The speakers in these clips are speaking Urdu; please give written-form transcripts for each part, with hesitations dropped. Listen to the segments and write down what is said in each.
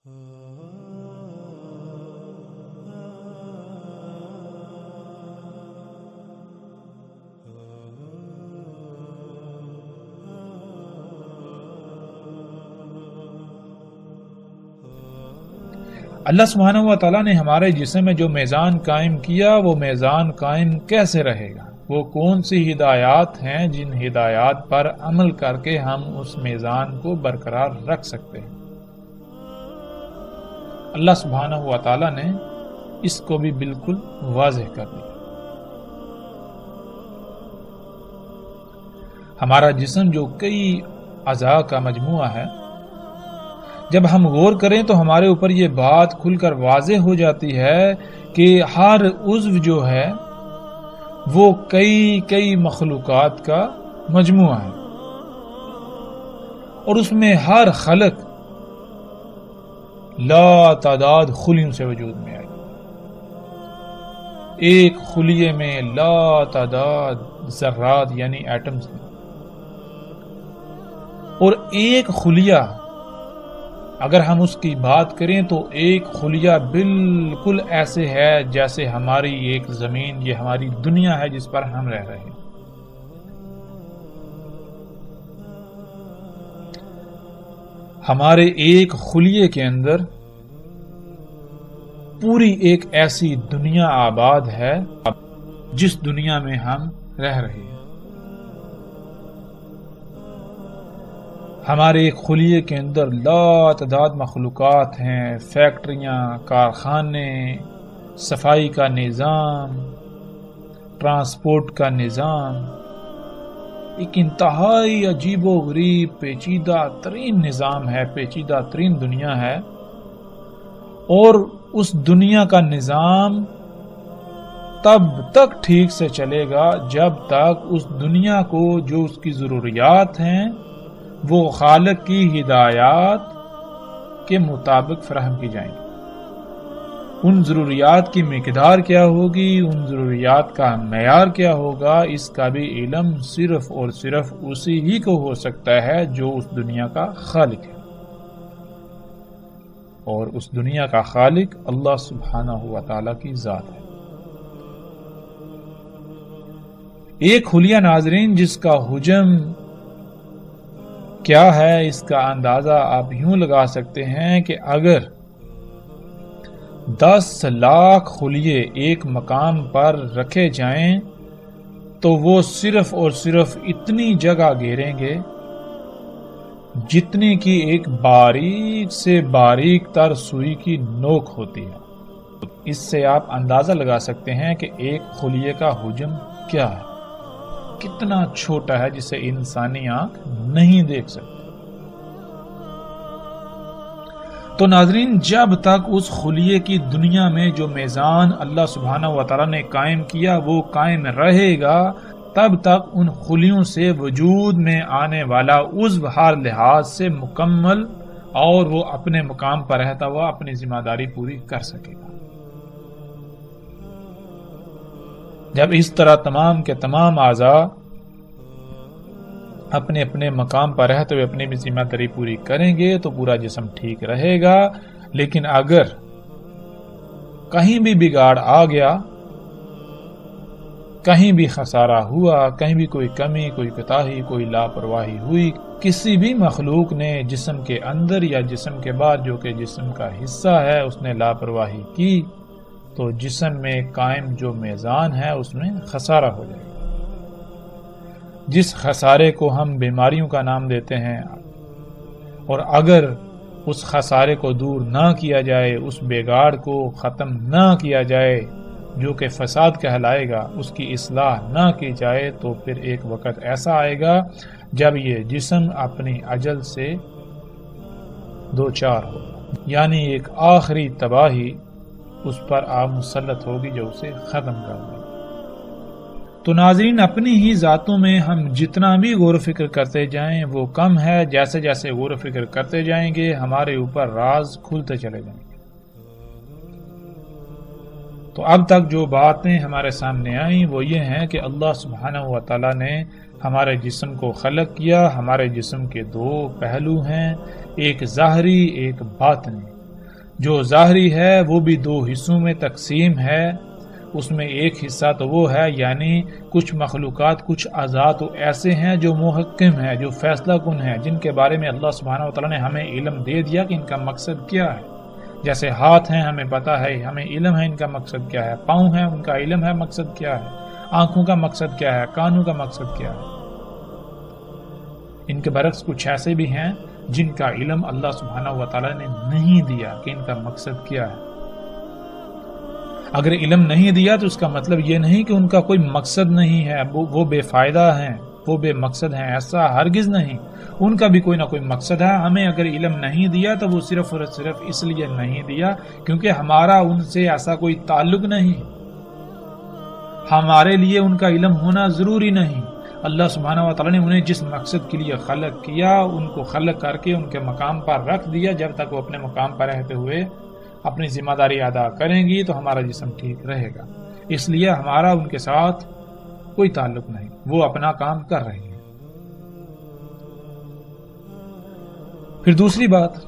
اللہ سبحانہ و تعالیٰ نے ہمارے جسم میں جو میزان قائم کیا وہ میزان قائم کیسے رہے گا؟ وہ کون سی ہدایات ہیں جن ہدایات پر عمل کر کے ہم اس میزان کو برقرار رکھ سکتے ہیں؟ اللہ سبحانہ و تعالیٰ نے اس کو بھی بالکل واضح کر دیا۔ ہمارا جسم جو کئی اعضاء کا مجموعہ ہے، جب ہم غور کریں تو ہمارے اوپر یہ بات کھل کر واضح ہو جاتی ہے کہ ہر عضو جو ہے وہ کئی مخلوقات کا مجموعہ ہے، اور اس میں ہر خلق لا تعداد خلیوں سے وجود میں آئی۔ ایک خلیے میں لا تعداد ذرات یعنی ایٹمز ہیں، اور ایک خلیہ اگر ہم اس کی بات کریں تو ایک خلیہ بالکل ایسے ہے جیسے ہماری ایک زمین، یہ ہماری دنیا ہے جس پر ہم رہ رہے ہیں۔ ہمارے ایک خلیے کے اندر پوری ایک ایسی دنیا آباد ہے جس دنیا میں ہم رہ رہے ہیں۔ ہمارے ایک خلیے کے اندر لا تعداد مخلوقات ہیں، فیکٹریاں، کارخانے، صفائی کا نظام، ٹرانسپورٹ کا نظام، ایک انتہائی عجیب و غریب پیچیدہ ترین نظام ہے، پیچیدہ ترین دنیا ہے، اور اس دنیا کا نظام تب تک ٹھیک سے چلے گا جب تک اس دنیا کو جو اس کی ضروریات ہیں وہ خالق کی ہدایات کے مطابق فراہم کی جائیں گی۔ ان ضروریات کی مقدار کیا ہوگی، ان ضروریات کا معیار کیا ہوگا، اس کا بھی علم صرف اور صرف اسی ہی کو ہو سکتا ہے جو اس دنیا کا خالق ہے، اور اس دنیا کا خالق اللہ سبحانہ و تعالیٰ کی ذات ہے۔ ایک خلیہ ناظرین جس کا حجم کیا ہے، اس کا اندازہ آپ یوں لگا سکتے ہیں کہ اگر 10 لاکھ خلیے ایک مقام پر رکھے جائیں تو وہ صرف اور صرف اتنی جگہ گھیریں گے جتنی کی ایک باریک سے باریک تر سوئی کی نوک ہوتی ہے۔ اس سے آپ اندازہ لگا سکتے ہیں کہ ایک خلیے کا حجم کیا ہے، کتنا چھوٹا ہے جسے انسانی آنکھ نہیں دیکھ سکتی۔ تو ناظرین، جب تک اس خلیے کی دنیا میں جو میزان اللہ سبحانہ و تعالیٰ نے قائم کیا وہ قائم رہے گا، تب تک ان خلیوں سے وجود میں آنے والا عضو ہر لحاظ سے مکمل اور وہ اپنے مقام پر رہتا ہوا اپنی ذمہ داری پوری کر سکے گا۔ جب اس طرح تمام کے تمام اعضاء اپنے اپنے مقام پر رہتے ہوئے اپنی بھی ذمہ داری پوری کریں گے تو پورا جسم ٹھیک رہے گا، لیکن اگر کہیں بھی بگاڑ آ گیا، کہیں بھی خسارہ ہوا، کہیں بھی کوئی کمی، کوئی کوتاہی، کوئی لاپرواہی ہوئی، کسی بھی مخلوق نے جسم کے اندر یا جسم کے باہر جو کہ جسم کا حصہ ہے اس نے لاپرواہی کی تو جسم میں قائم جو میزان ہے اس میں خسارہ ہو جائے گا۔ جس خسارے کو ہم بیماریوں کا نام دیتے ہیں، اور اگر اس خسارے کو دور نہ کیا جائے، اس بگاڑ کو ختم نہ کیا جائے جو کہ فساد کہلائے گا، اس کی اصلاح نہ کی جائے تو پھر ایک وقت ایسا آئے گا جب یہ جسم اپنی اجل سے دوچار ہوگا، یعنی ایک آخری تباہی اس پر مسلط ہوگی جو اسے ختم کر دے۔ تو ناظرین، اپنی ہی ذاتوں میں ہم جتنا بھی غور و فکر کرتے جائیں وہ کم ہے، جیسے جیسے غور و فکر کرتے جائیں گے ہمارے اوپر راز کھلتے چلے جائیں گے۔ تو اب تک جو باتیں ہمارے سامنے آئیں وہ یہ ہیں کہ اللہ سبحانہ و تعالیٰ نے ہمارے جسم کو خلق کیا۔ ہمارے جسم کے دو پہلو ہیں، ایک ظاہری ایک باطنی۔ جو ظاہری ہے وہ بھی دو حصوں میں تقسیم ہے. اس میں ایک حصہ تو وہ ہے یعنی کچھ مخلوقات کچھ اعضاء تو ایسے ہیں جو محکم ہیں، جو فیصلہ کن ہیں، جن کے بارے میں اللہ سبحانہ وتعالی نے ہمیں علم دے دیا کہ ان کا مقصد کیا ہے. جیسے ہاتھ ہیں، ہمیں پتا ہے، ہمیں علم ہے ان کا مقصد کیا ہے. پاؤں ہیں، ان کا علم ہے مقصد کیا ہے. آنکھوں کا مقصد کیا ہے، کانوں کا مقصد کیا ہے. ان کے برعکس کچھ ایسے بھی ہیں جن کا علم اللہ سبحانہ وتعالی نے نہیں دیا کہ ان کا مقصد کیا ہے. اگر علم نہیں دیا تو اس کا مطلب یہ نہیں کہ ان کا کوئی مقصد نہیں ہے، وہ بے فائدہ ہیں، وہ بے مقصد ہیں. ایسا ہرگز نہیں، ان کا بھی کوئی نہ کوئی مقصد ہے. ہمیں اگر علم نہیں دیا تو وہ صرف اور صرف اس لیے نہیں دیا کیونکہ ہمارا ان سے ایسا کوئی تعلق نہیں، ہمارے لیے ان کا علم ہونا ضروری نہیں. اللہ سبحانہ وتعالی نے انہیں جس مقصد کے لیے خلق کیا ان کو خلق کر کے ان کے مقام پر رکھ دیا. جب تک وہ اپنے مقام پر رہتے ہوئے اپنی ذمہ داری ادا کریں گی تو ہمارا جسم ٹھیک رہے گا. اس لیے ہمارا ان کے ساتھ کوئی تعلق نہیں، وہ اپنا کام کر رہے ہیں. پھر دوسری بات،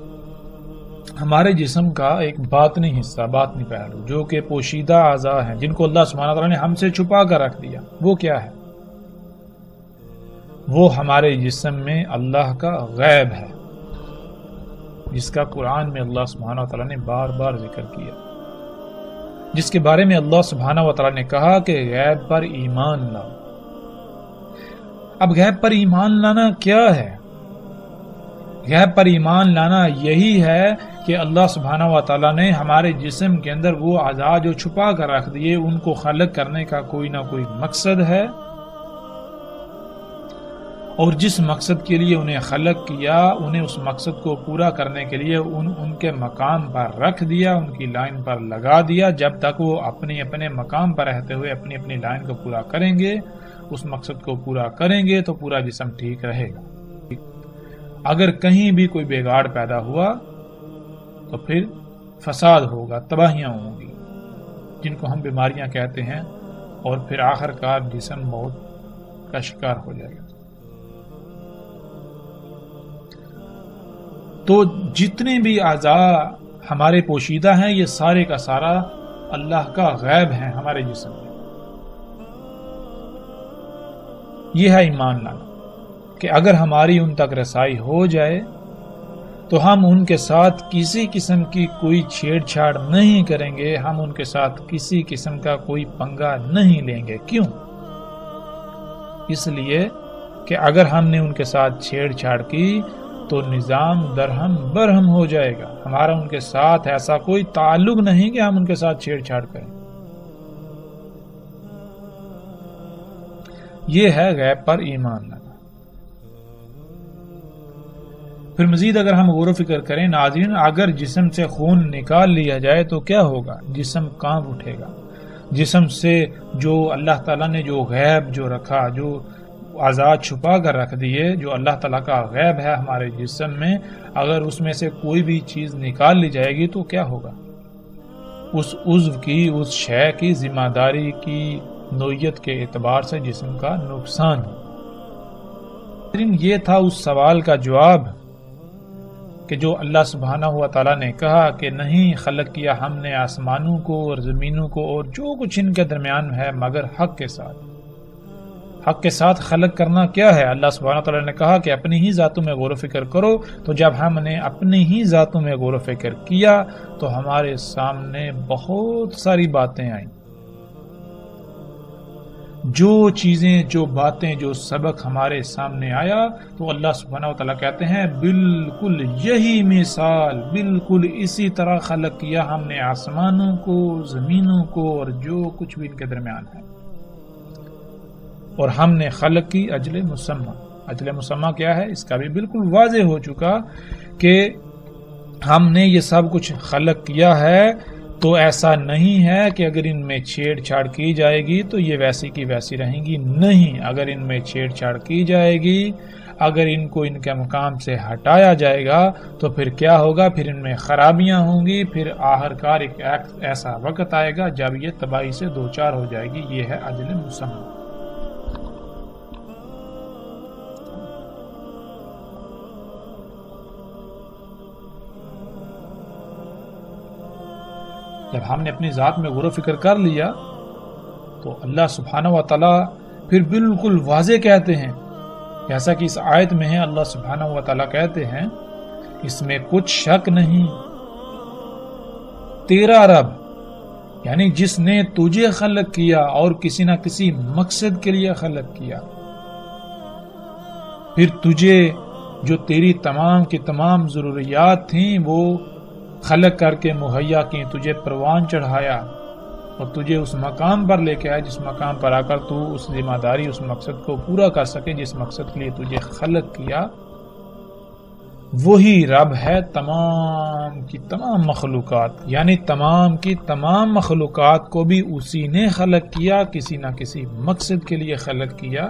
ہمارے جسم کا ایک باطنی حصہ، باطنی پہلو جو کہ پوشیدہ اعضاء ہیں جن کو اللہ سبحانہ وتعالی نے ہم سے چھپا کر رکھ دیا. وہ کیا ہے؟ وہ ہمارے جسم میں اللہ کا غیب ہے، جس کا قرآن میں اللہ سبحانہ وتعالی نے بار بار ذکر کیا، جس کے بارے میں اللہ سبحانہ وتعالی نے کہا کہ غیب پر ایمان لاؤ. اب غیب پر ایمان لانا کیا ہے؟ غیب پر ایمان لانا یہی ہے کہ اللہ سبحانہ وتعالی نے ہمارے جسم کے اندر وہ اعضاء جو چھپا کر رکھ دیے ان کو خلق کرنے کا کوئی نہ کوئی مقصد ہے، اور جس مقصد کے لیے انہیں خلق کیا انہیں اس مقصد کو پورا کرنے کے لیے ان کے مقام پر رکھ دیا، ان کی لائن پر لگا دیا. جب تک وہ اپنے اپنے مقام پر رہتے ہوئے اپنی اپنی لائن کو پورا کریں گے، اس مقصد کو پورا کریں گے تو پورا جسم ٹھیک رہے گا. اگر کہیں بھی کوئی بگاڑ پیدا ہوا تو پھر فساد ہوگا، تباہیاں ہوں گی جن کو ہم بیماریاں کہتے ہیں، اور پھر آخر کار جسم موت کا شکار ہو جائے گا. تو جتنے بھی اعضاء ہمارے پوشیدہ ہیں یہ سارے کا سارا اللہ کا غیب ہے ہمارے جسم میں. یہ ہے ایمان لانا کہ اگر ہماری ان تک رسائی ہو جائے تو ہم ان کے ساتھ کسی قسم کی کوئی چھیڑ چھاڑ نہیں کریں گے، ہم ان کے ساتھ کسی قسم کا کوئی پنگا نہیں لیں گے. کیوں؟ اس لیے کہ اگر ہم نے ان کے ساتھ چھیڑ چھاڑ کی تو نظام درہم برہم ہو جائے گا. ہمارا ان کے ساتھ ایسا کوئی تعلق نہیں کہ ہم ان کے ساتھ چھیڑ چھاڑ کریں. یہ ہے غیب پر ایمان لانا. پھر مزید اگر ہم غور و فکر کریں ناظرین، اگر جسم سے خون نکال لیا جائے تو کیا ہوگا؟ جسم کانپ اٹھے گا. جسم سے جو اللہ تعالیٰ نے جو غیب جو رکھا، جو اعضاء چھپا کر رکھ دیے، جو اللہ تعالیٰ کا غیب ہے ہمارے جسم میں، اگر اس میں سے کوئی بھی چیز نکال لی جائے گی تو کیا ہوگا؟ اس عضو کی، اس شے کی ذمہ داری کی نوعیت کے اعتبار سے جسم کا نقصان ہو. یہ تھا اس سوال کا جواب کہ جو اللہ سبحانہ و تعالیٰ نے کہا کہ نہیں خلق کیا ہم نے آسمانوں کو اور زمینوں کو اور جو کچھ ان کے درمیان ہے مگر حق کے ساتھ. حق کے ساتھ خلق کرنا کیا ہے؟ اللہ سبحانہ وتعالی نے کہا کہ اپنی ہی ذاتوں میں غور و فکر کرو. تو جب ہم نے اپنی ہی ذاتوں میں غور و فکر کیا تو ہمارے سامنے بہت ساری باتیں آئیں. جو چیزیں، جو باتیں، جو سبق ہمارے سامنے آیا تو اللہ سبحانہ وتعالی کہتے ہیں بالکل یہی مثال، بالکل اسی طرح خلق کیا ہم نے آسمانوں کو، زمینوں کو اور جو کچھ بھی ان کے درمیان ہے. اور ہم نے خلق کی اجل مسمى. اجل مسمى کیا ہے؟ اس کا بھی بالکل واضح ہو چکا کہ ہم نے یہ سب کچھ خلق کیا ہے تو ایسا نہیں ہے کہ اگر ان میں چھیڑ چھاڑ کی جائے گی تو یہ ویسی کی ویسی رہیں گی. نہیں، اگر ان میں چھیڑ چھاڑ کی جائے گی، اگر ان کو ان کے مقام سے ہٹایا جائے گا تو پھر کیا ہوگا؟ پھر ان میں خرابیاں ہوں گی. پھر آخرکار ایک ایسا وقت آئے گا جب یہ تباہی سے دوچار ہو جائے گی. یہ ہے اجل مسمى. جب ہم نے اپنی ذات میں غور و فکر کر لیا تو اللہ سبحانہ و تعالیٰ پھر بالکل واضح کہتے ہیں، جیسا کہ اس آیت میں ہے، اللہ سبحانہ و تعالیٰ کہتے ہیں اس میں کچھ شک نہیں، تیرا رب یعنی جس نے تجھے خلق کیا اور کسی نہ کسی مقصد کے لیے خلق کیا، پھر تجھے جو تیری تمام کی تمام ضروریات تھیں وہ خلق کر کے مہیا کی، تجھے پروان چڑھایا اور تجھے اس مقام پر لے کے آیا جس مقام پر آ کر تو اس ذمہ داری، اس مقصد کو پورا کر سکے جس مقصد کے لیے تجھے خلق کیا، وہی رب ہے تمام کی تمام مخلوقات، یعنی تمام کی تمام مخلوقات کو بھی اسی نے خلق کیا، کسی نہ کسی مقصد کے لیے خلق کیا،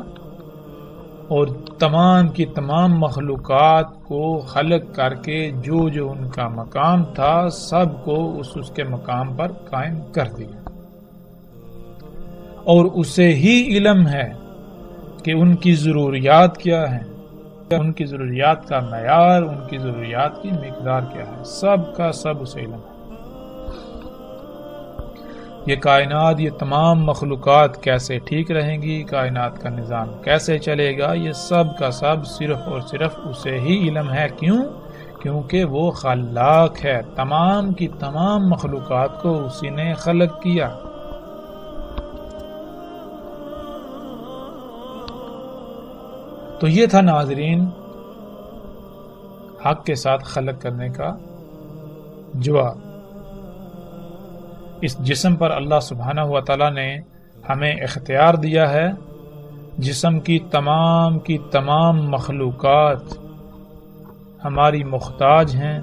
اور تمام کی تمام مخلوقات کو خلق کر کے جو جو ان کا مقام تھا سب کو اس کے مقام پر قائم کر دیا، اور اسے ہی علم ہے کہ ان کی ضروریات کیا ہیں، ان کی ضروریات کا معیار، ان کی ضروریات کی مقدار کیا ہے، سب کا سب اسے علم ہے۔ یہ کائنات، یہ تمام مخلوقات کیسے ٹھیک رہیں گی، کائنات کا نظام کیسے چلے گا، یہ سب کا سب صرف اور صرف اسے ہی علم ہے۔ کیوں؟ کیونکہ وہ خلاق ہے، تمام کی تمام مخلوقات کو اسی نے خلق کیا۔ تو یہ تھا ناظرین حق کے ساتھ خلق کرنے کا جواب۔ اس جسم پر اللہ سبحانہ و تعالیٰ نے ہمیں اختیار دیا ہے، جسم کی تمام مخلوقات ہماری محتاج ہیں،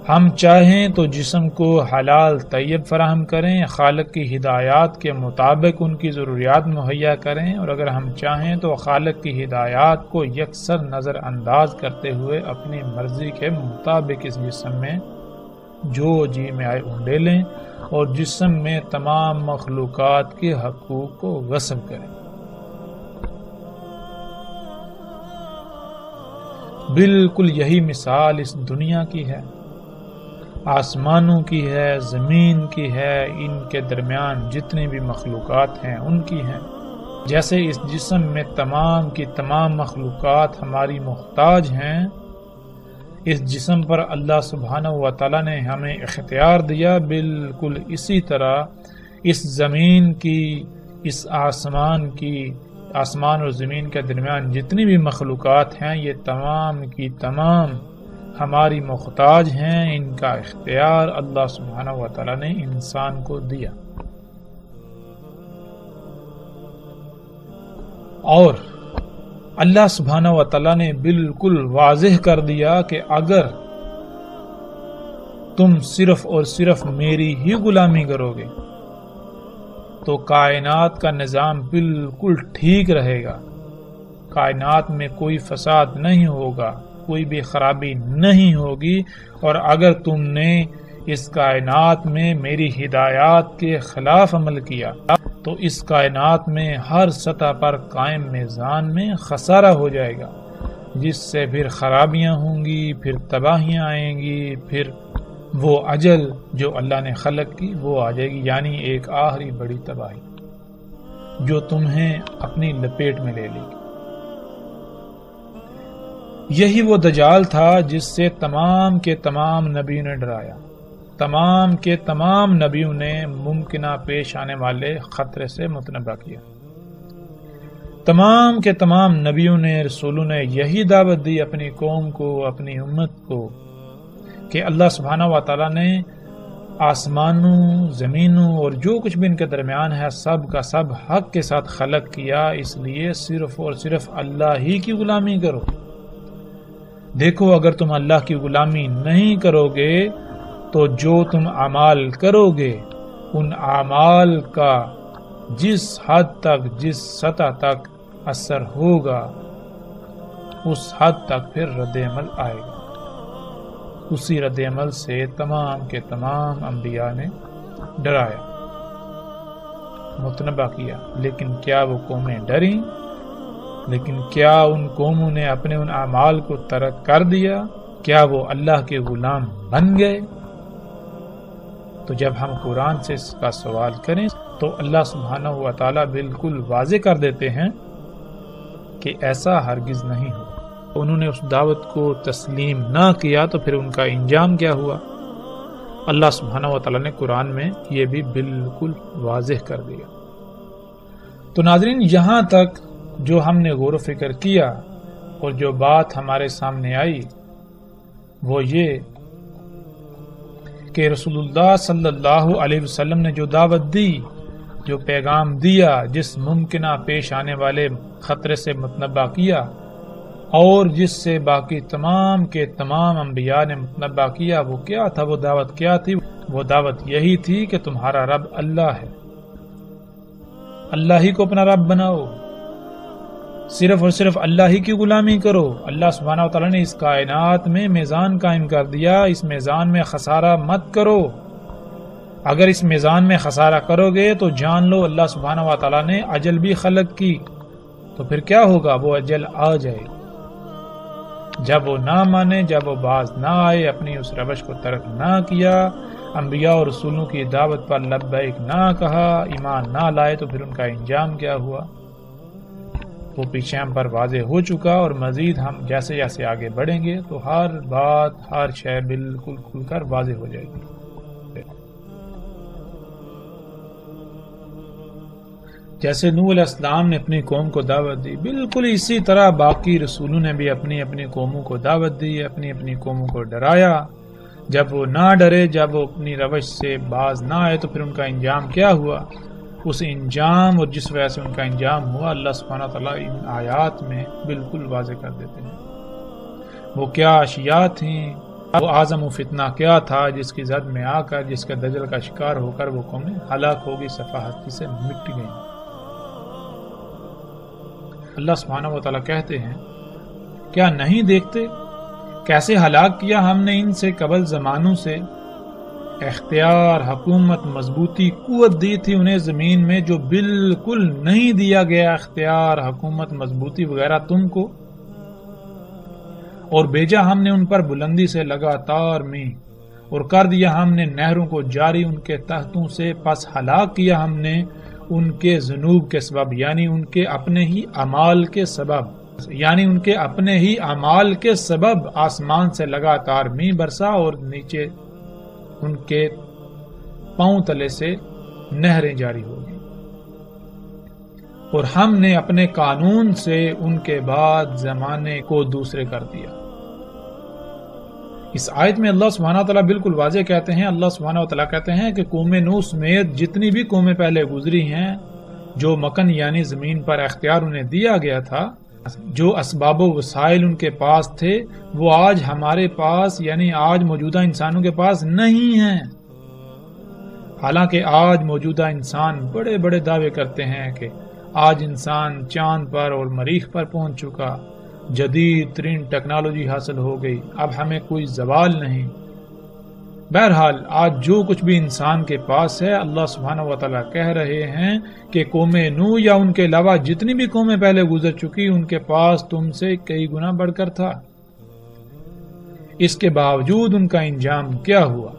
ہم چاہیں تو جسم کو حلال طیب فراہم کریں، خالق کی ہدایات کے مطابق ان کی ضروریات مہیا کریں، اور اگر ہم چاہیں تو خالق کی ہدایات کو یکسر نظر انداز کرتے ہوئے اپنی مرضی کے مطابق اس جسم میں جو جی میں آئے انڈے لیں اور جسم میں تمام مخلوقات کے حقوق کو غصب کریں۔ بالکل یہی مثال اس دنیا کی ہے، آسمانوں کی ہے، زمین کی ہے، ان کے درمیان جتنی بھی مخلوقات ہیں ان کی ہیں۔ جیسے اس جسم میں تمام کی تمام مخلوقات ہماری محتاج ہیں، اس جسم پر اللہ سبحانہ و تعالیٰ نے ہمیں اختیار دیا، بالکل اسی طرح اس زمین کی، اس آسمان کی، آسمان اور زمین کے درمیان جتنی بھی مخلوقات ہیں یہ تمام کی تمام ہماری محتاج ہیں، ان کا اختیار اللہ سبحانہ و تعالیٰ نے انسان کو دیا۔ اور اللہ سبحانہ و تعالیٰ نے بالکل واضح کر دیا کہ اگر تم صرف اور صرف میری ہی غلامی کرو گے تو کائنات کا نظام بالکل ٹھیک رہے گا، کائنات میں کوئی فساد نہیں ہوگا، کوئی بھی خرابی نہیں ہوگی، اور اگر تم نے اس کائنات میں میری ہدایات کے خلاف عمل کیا تو اس کائنات میں ہر سطح پر قائم میزان میں خسارہ ہو جائے گا، جس سے پھر خرابیاں ہوں گی، پھر تباہیاں آئیں گی، پھر وہ اجل جو اللہ نے خلق کی وہ آ جائے گی، یعنی ایک آخری بڑی تباہی جو تمہیں اپنی لپیٹ میں لے لے گی۔ یہی وہ دجال تھا جس سے تمام کے تمام نبیوں نے ڈرایا، تمام کے تمام نبیوں نے ممکنہ پیش آنے والے خطرے سے متنبہ کیا، تمام کے تمام نبیوں نے، رسولوں نے یہی دعوت دی اپنی قوم کو، اپنی امت کو، کہ اللہ سبحانہ و تعالیٰ نے آسمانوں، زمینوں اور جو کچھ بھی ان کے درمیان ہے سب کا سب حق کے ساتھ خلق کیا، اس لیے صرف اور صرف اللہ ہی کی غلامی کرو۔ دیکھو اگر تم اللہ کی غلامی نہیں کرو گے تو جو تم اعمال کرو گے ان اعمال کا جس حد تک، جس سطح تک اثر ہوگا اس حد تک پھر رد عمل آئے گا۔ اسی رد عمل سے تمام کے تمام انبیاء نے ڈرایا، متنبہ کیا، لیکن کیا وہ قومیں ڈریں؟ لیکن کیا ان قوموں نے اپنے ان اعمال کو ترک کر دیا؟ کیا وہ اللہ کے غلام بن گئے؟ تو جب ہم قرآن سے اس کا سوال کریں تو اللہ سبحانہ و تعالیٰ بالکل واضح کر دیتے ہیں کہ ایسا ہرگز نہیں ہو. انہوں نے اس دعوت کو تسلیم نہ کیا تو پھر ان کا انجام کیا ہوا؟ اللہ سبحانہ و تعالیٰ نے قرآن میں یہ بھی بالکل واضح کر دیا. تو ناظرین، یہاں تک جو ہم نے غور و فکر کیا اور جو بات ہمارے سامنے آئی وہ یہ کہ رسول اللہ صلی اللہ علیہ وسلم نے جو دعوت دی، جو پیغام دیا، جس ممکنہ پیش آنے والے خطرے سے متنبہ کیا اور جس سے باقی تمام کے تمام انبیاء نے متنبہ کیا، وہ کیا تھا؟ وہ دعوت کیا تھی؟ وہ دعوت یہی تھی کہ تمہارا رب اللہ ہے، اللہ ہی کو اپنا رب بناؤ، صرف اور صرف اللہ ہی کی غلامی کرو. اللہ سبحانہ و تعالیٰ نے اس کائنات میں میزان قائم کر دیا، اس میزان میں خسارہ مت کرو. اگر اس میزان میں خسارہ کرو گے تو جان لو اللہ سبحانہ و تعالیٰ نے اجل بھی خلق کی. تو پھر کیا ہوگا؟ وہ اجل آ جائے. جب وہ نہ مانے، جب وہ باز نہ آئے، اپنی اس روش کو ترک نہ کیا، انبیاء اور رسولوں کی دعوت پر لبیک نہ کہا، ایمان نہ لائے، تو پھر ان کا انجام کیا ہوا؟ وہ پیچھے ہم پر واضح ہو چکا، اور مزید ہم جیسے جیسے آگے بڑھیں گے تو ہر بات، ہر شے بالکل کھل کر واضح ہو جائے گی. جیسے نوح علیہ السلام نے اپنی قوم کو دعوت دی، بالکل اسی طرح باقی رسولوں نے بھی اپنی اپنی قوموں کو دعوت دی، اپنی اپنی قوموں کو ڈرایا. جب وہ نہ ڈرے، جب وہ اپنی روش سے باز نہ آئے تو پھر ان کا انجام کیا ہوا؟ اس انجام اور جس وجہ سے ان کا انجام ہوا اللہ سبحانہ تعالیٰ ان آیات میں بالکل واضح کر دیتے ہیں. وہ کیا اشیاء تھیں، وہ اعظم و فتنہ کیا تھا جس کی زد میں آ کر، جس کے دجل کا شکار ہو کر وہ قومیں ہلاک ہوگی، صفحاتی سے مٹ گئیں. اللہ سبحانہ و تعالیٰ کہتے ہیں کیا نہیں دیکھتے کیسے ہلاک کیا ہم نے ان سے قبل زمانوں سے؟ اختیار، حکومت، مضبوطی، قوت دی تھی انہیں زمین میں جو بالکل نہیں دیا گیا اختیار، حکومت، مضبوطی وغیرہ تم کو، اور بھیجا ہم نے ان پر بلندی سے لگاتار میں، اور کر دیا ہم نے نہروں کو جاری ان کے تحتوں سے، پس ہلاک کیا ہم نے ان کے ذنوب کے سبب، یعنی ان کے اپنے ہی اعمال کے سبب، یعنی ان کے اپنے ہی اعمال کے سبب آسمان سے لگاتار می برسا اور نیچے ان کے پاؤں تلے سے نہریں جاری ہو گئی. اور ہم نے اپنے قانون سے ان کے بعد زمانے کو دوسرے کر دیا. اس آیت میں اللہ سبحانہ وتعالیٰ بالکل واضح کہتے ہیں، اللہ سبحانہ وتعالیٰ کہتے ہیں کہ قوم نوح سمیت جتنی بھی قومیں پہلے گزری ہیں، جو مکن یعنی زمین پر اختیار انہیں دیا گیا تھا، جو اسباب و وسائل ان کے پاس تھے، وہ آج ہمارے پاس یعنی آج موجودہ انسانوں کے پاس نہیں ہیں. حالانکہ آج موجودہ انسان بڑے بڑے دعوے کرتے ہیں کہ آج انسان چاند پر اور مریخ پر پہنچ چکا، جدید ترین ٹیکنالوجی حاصل ہو گئی، اب ہمیں کوئی زوال نہیں. بہرحال آج جو کچھ بھی انسان کے پاس ہے، اللہ سبحانہ و تعالیٰ کہہ رہے ہیں کہ قوم نوح یا ان کے علاوہ جتنی بھی قومیں پہلے گزر چکی ان کے پاس تم سے کئی گنا بڑھ کر تھا. اس کے باوجود ان کا انجام کیا ہوا؟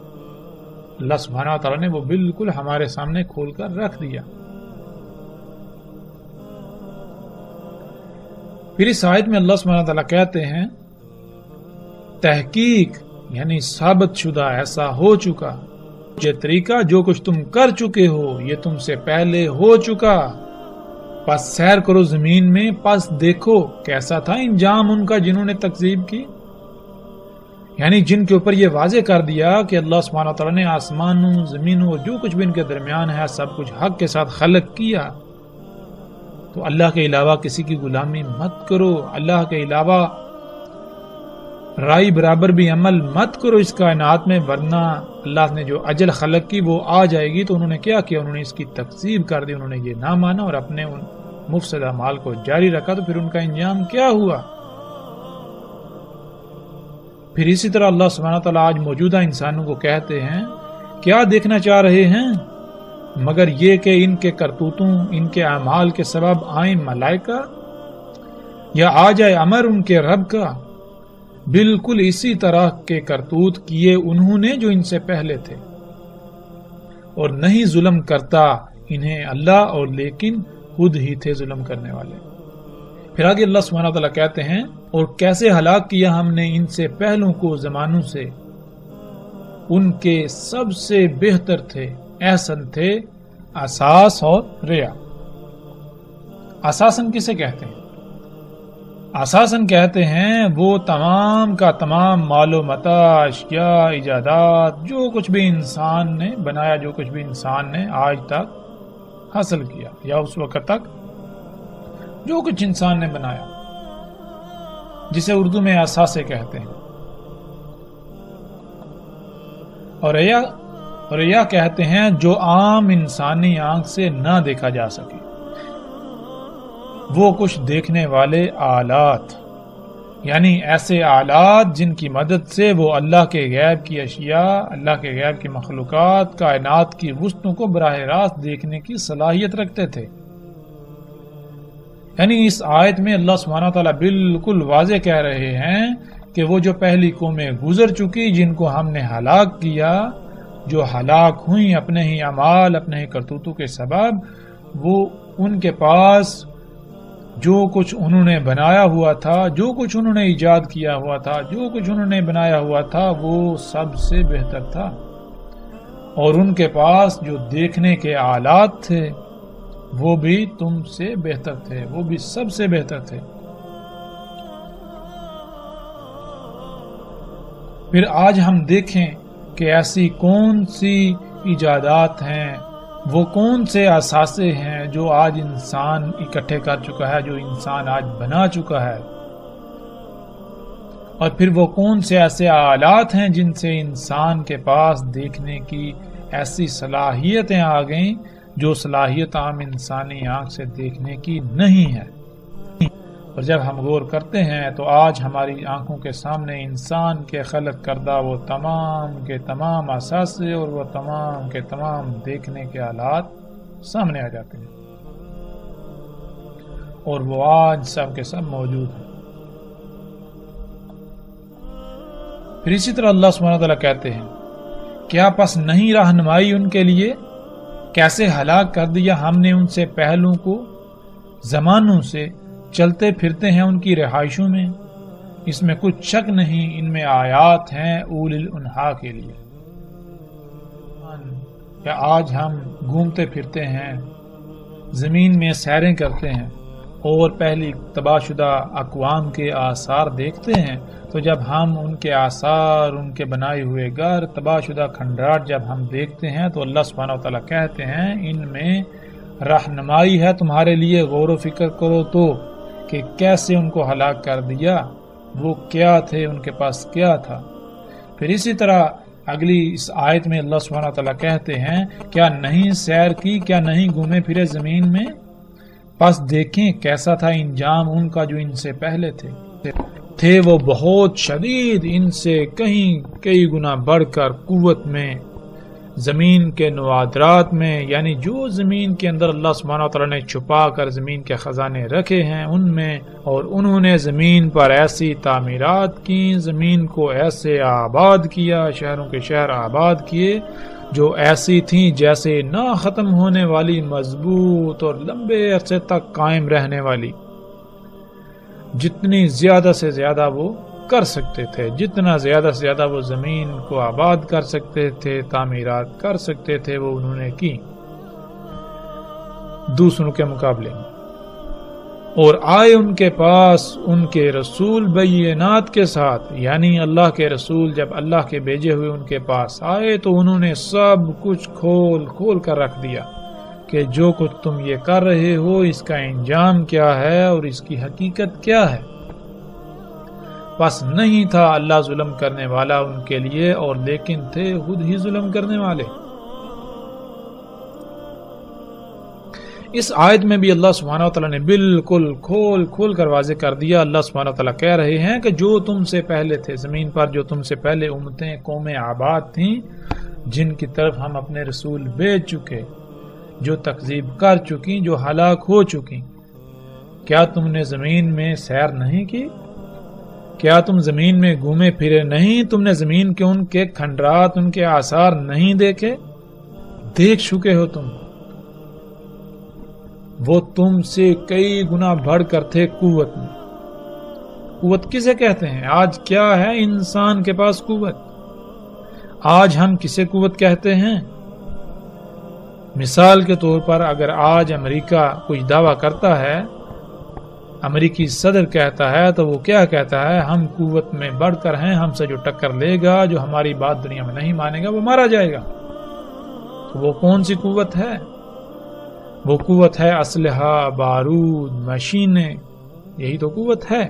اللہ سبحانہ و تعالیٰ نے وہ بالکل ہمارے سامنے کھول کر رکھ دیا. پھر اس آیت میں اللہ سبحانہ و تعالیٰ کہتے ہیں تحقیق یعنی ثابت شدہ ایسا ہو چکا، یہ طریقہ جو کچھ تم کر چکے ہو یہ تم سے پہلے ہو چکا، پس سیر کرو زمین میں، پس دیکھو کیسا تھا انجام ان کا جنہوں نے تکذیب کی. یعنی جن کے اوپر یہ واضح کر دیا کہ اللہ سبحانہ وتعالیٰ نے آسمانوں، زمینوں اور جو کچھ بھی ان کے درمیان ہے سب کچھ حق کے ساتھ خلق کیا، تو اللہ کے علاوہ کسی کی غلامی مت کرو، اللہ کے علاوہ رائی برابر بھی عمل مت کرو اس کائنات میں، ورنہ اللہ نے جو اجل خلق کی وہ آ جائے گی. تو انہوں نے کیا کیا؟ انہوں نے اس کی تکذیب کر دی، انہوں نے یہ نہ مانا اور اپنے ان مفسد اعمال کو جاری رکھا. تو پھر ان کا انجام کیا ہوا؟ پھر اسی طرح اللہ سبحانہ تعالیٰ آج موجودہ انسانوں کو کہتے ہیں کیا دیکھنا چاہ رہے ہیں مگر یہ کہ ان کے کرتوتوں، ان کے اعمال کے سبب آئیں ملائکہ یا آ جائے امر ان کے رب کا. بالکل اسی طرح کے کرتوت کیے انہوں نے جو ان سے پہلے تھے. اور نہیں ظلم کرتا انہیں اللہ، اور لیکن خود ہی تھے ظلم کرنے والے۔ پھر آگے اللہ سبحانہ وتعالی کہتے ہیں اور کیسے ہلاک کیا ہم نے ان سے پہلوں کو زمانوں سے، ان کے سب سے بہتر تھے، احسن تھے اساس اور ریا۔ اساسن کسے کہتے ہیں؟ اساسن کہتے ہیں وہ تمام کا تمام مال و متاع، اشیاء، ایجادات، جو کچھ بھی انسان نے بنایا، جو کچھ بھی انسان نے آج تک حاصل کیا یا اس وقت تک جو کچھ انسان نے بنایا، جسے اردو میں اثاثے کہتے ہیں، اور ریا کہتے ہیں جو عام انسانی آنکھ سے نہ دیکھا جا سکے، وہ کچھ دیکھنے والے آلات، یعنی ایسے آلات جن کی مدد سے وہ اللہ کے غیب کی اشیاء، اللہ کے غیب کی مخلوقات، کائنات کی وسطوں کو براہ راست دیکھنے کی صلاحیت رکھتے تھے۔ یعنی اس آیت میں اللہ سبحانہ تعالیٰ بالکل واضح کہہ رہے ہیں کہ وہ جو پہلی قومیں گزر چکی، جن کو ہم نے ہلاک کیا، جو ہلاک ہوئیں اپنے ہی اعمال، اپنے ہی کرتوتوں کے سبب، وہ ان کے پاس جو کچھ انہوں نے بنایا ہوا تھا، جو کچھ انہوں نے ایجاد کیا ہوا تھا، جو کچھ انہوں نے بنایا ہوا تھا، وہ سب سے بہتر تھا، اور ان کے پاس جو دیکھنے کے آلات تھے وہ بھی تم سے بہتر تھے، وہ بھی سب سے بہتر تھے۔ پھر آج ہم دیکھیں کہ ایسی کون سی ایجادات ہیں، وہ کون سے اثاثے ہیں جو آج انسان اکٹھے کر چکا ہے، جو انسان آج بنا چکا ہے، اور پھر وہ کون سے ایسے آلات ہیں جن سے انسان کے پاس دیکھنے کی ایسی صلاحیتیں آ گئیں جو صلاحیت عام انسانی آنکھ سے دیکھنے کی نہیں ہے۔ اور جب ہم غور کرتے ہیں تو آج ہماری آنکھوں کے سامنے انسان کے خلق کردہ وہ تمام کے تمام اثاثے اور وہ تمام کے تمام دیکھنے کے آلات سامنے آ جاتے ہیں، اور وہ آج سب کے سب موجود ہیں۔ پھر اسی طرح اللہ سبحانہ تعالیٰ کہتے ہیں کیا پس نہیں رہنمائی ان کے لیے، کیسے ہلاک کر دیا ہم نے ان سے پہلوں کو، زمانوں سے چلتے پھرتے ہیں ان کی رہائشوں میں، اس میں کچھ شک نہیں، ان میں آیات ہیں اولی الانہا کے لیے۔ کیا آج ہم گھومتے پھرتے ہیں، زمین میں سیریں کرتے ہیں اور پہلی تباہ شدہ اقوام کے آثار دیکھتے ہیں، تو جب ہم ان کے آثار، ان کے بنائے ہوئے گھر، تباہ شدہ کھنڈرات جب ہم دیکھتے ہیں تو اللہ سبحانہ وتعالیٰ کہتے ہیں ان میں رہنمائی ہے تمہارے لیے، غور و فکر کرو تو کہ کیسے ان کو ہلاک کر دیا، وہ کیا تھے، ان کے پاس کیا تھا۔ پھر اسی طرح اگلی اس آیت میں اللہ سبحانہ وتعالیٰ کہتے ہیں کیا نہیں سیر کی، کیا نہیں گھومے پھرے زمین میں، پس دیکھیں کیسا تھا انجام ان کا جو ان سے پہلے تھے وہ بہت شدید، ان سے کئی گنا بڑھ کر قوت میں، زمین کے نوادرات میں، یعنی جو زمین کے اندر اللہ سبحانہ وتعالیٰ نے چھپا کر زمین کے خزانے رکھے ہیں ان میں، اور انہوں نے زمین پر ایسی تعمیرات کی، زمین کو ایسے آباد کیا، شہروں کے شہر آباد کیے جو ایسی تھیں جیسے نہ ختم ہونے والی، مضبوط اور لمبے عرصے تک قائم رہنے والی، جتنی زیادہ سے زیادہ وہ کر سکتے تھے، جتنا زیادہ سے زیادہ وہ زمین کو آباد کر سکتے تھے، تعمیرات کر سکتے تھے، وہ انہوں نے کی دوسروں کے مقابلے میں۔ اور آئے ان کے پاس ان کے رسول بینات کے ساتھ، یعنی اللہ کے رسول جب اللہ کے بھیجے ہوئے ان کے پاس آئے تو انہوں نے سب کچھ کھول کر رکھ دیا کہ جو کچھ تم یہ کر رہے ہو اس کا انجام کیا ہے اور اس کی حقیقت کیا ہے۔ بس نہیں تھا اللہ ظلم کرنے والا ان کے لیے، اور لیکن تھے خود ہی ظلم کرنے والے۔ اس آیت میں بھی اللہ سبحانہ وتعالیٰ نے بالکل کھول کر واضح کر دیا۔ اللہ سبحانہ وتعالیٰ کہہ رہے ہیں کہ جو تم سے پہلے تھے زمین پر، جو تم سے پہلے امتیں، قومیں آباد تھیں، جن کی طرف ہم اپنے رسول بھیج چکے، جو تکذیب کر چکی، جو ہلاک ہو چکی، کیا تم نے زمین میں سیر نہیں کی؟ کیا تم زمین میں گھومے پھرے نہیں؟ تم نے زمین کے ان کے کھنڈرات، ان کے آثار نہیں دیکھے؟ دیکھ چکے ہو تم، وہ تم سے کئی گنا بڑھ کر تھے قوت میں۔ قوت کسے کہتے ہیں؟ آج کیا ہے انسان کے پاس قوت؟ آج ہم کسے قوت کہتے ہیں؟ مثال کے طور پر اگر آج امریکہ کچھ دعویٰ کرتا ہے، امریکی صدر کہتا ہے، تو وہ کیا کہتا ہے؟ ہم قوت میں بڑھ کر ہیں، ہم سے جو ٹکر لے گا، جو ہماری بات دنیا میں نہیں مانے گا، وہ مارا جائے گا۔ تو وہ کون سی قوت ہے؟ وہ قوت ہے اسلحہ، بارود، مشینیں، یہی تو قوت ہے۔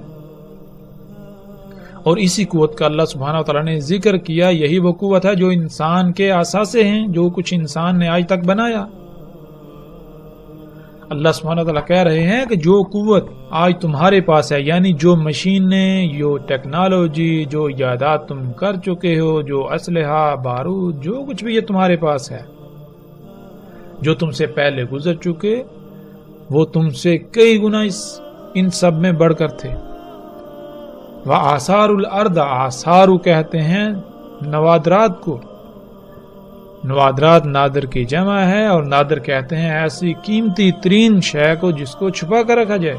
اور اسی قوت کا اللہ سبحانہ وتعالی نے ذکر کیا، یہی وہ قوت ہے جو انسان کے اثاثے ہیں، جو کچھ انسان نے آج تک بنایا۔ اللہ سبحانہ وتعالی کہہ رہے ہیں کہ جو قوت آج تمہارے پاس ہے، یعنی جو مشینیں، جو ٹیکنالوجی، جو ایجادات تم کر چکے ہو، جو اسلحہ، بارود، جو کچھ بھی یہ تمہارے پاس ہے، جو تم سے پہلے گزر چکے، وہ تم سے کئی گنا ان سب میں بڑھ کر تھے۔ وآثار الارض، آثارو کہتے ہیں نوادرات کو، نوادرات نادر کی جمع ہے، اور نادر کہتے ہیں ایسی قیمتی ترین شے کو جس کو چھپا کر رکھا جائے۔